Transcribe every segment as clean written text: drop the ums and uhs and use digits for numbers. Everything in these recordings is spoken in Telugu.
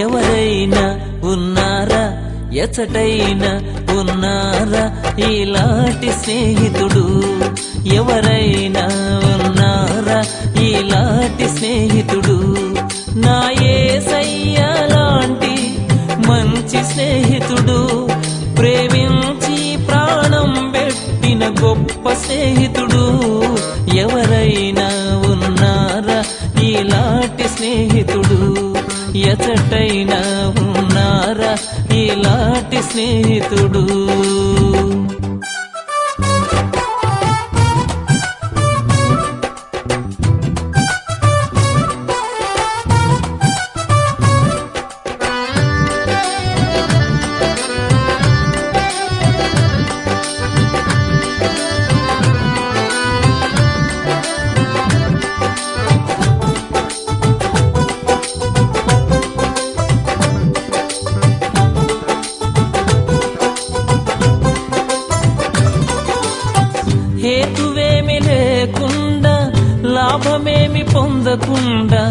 ఎవరైనా ఉన్నారా ఎచ్చటైనా ఉన్నారా ఇలాంటి స్నేహితుడు ఎవరైనా ఉన్నారా ఇలాంటి స్నేహితుడు నా యేసయ్య లాంటి మంచి స్నేహితుడు ప్రేమించి ప్రాణం పెట్టిన గొప్ప స్నేహితుడు ఎవరైనా ఉన్నారా ఇలాంటి స్నేహితుడు ఎచ్చటైనా ఉన్నారా ఇలాంటి స్నేహితుడు హేతువేమి లేకుండా లాభమేమి పొందకుండా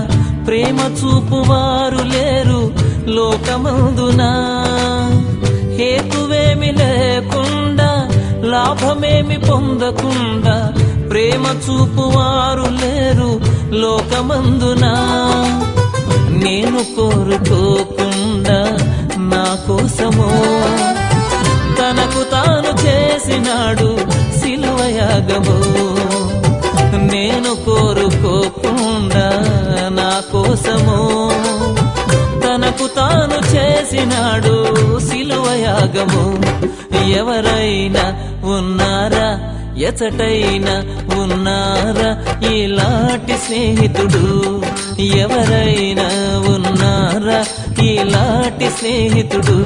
ప్రేమ చూపువారు లేరు లోకమందునా హేతువేమి లేకుండా లాభమేమి పొందకుండా ప్రేమ చూపువారు లేరు లోకమందునా నేను కోరుకోకుండా నా కోసమో తనకు తాను చేసినాడు సిలువయాగము నేను కోరుకోకుండా నా కోసము తనకు తాను చేసినాడు సిలువయాగము ఎవరైనా ఉన్నారా ఎచ్చటైనా ఉన్నారా ఇలాంటి స్నేహితుడు ఎవరైనా ఉన్నారా ఇలాంటి స్నేహితుడు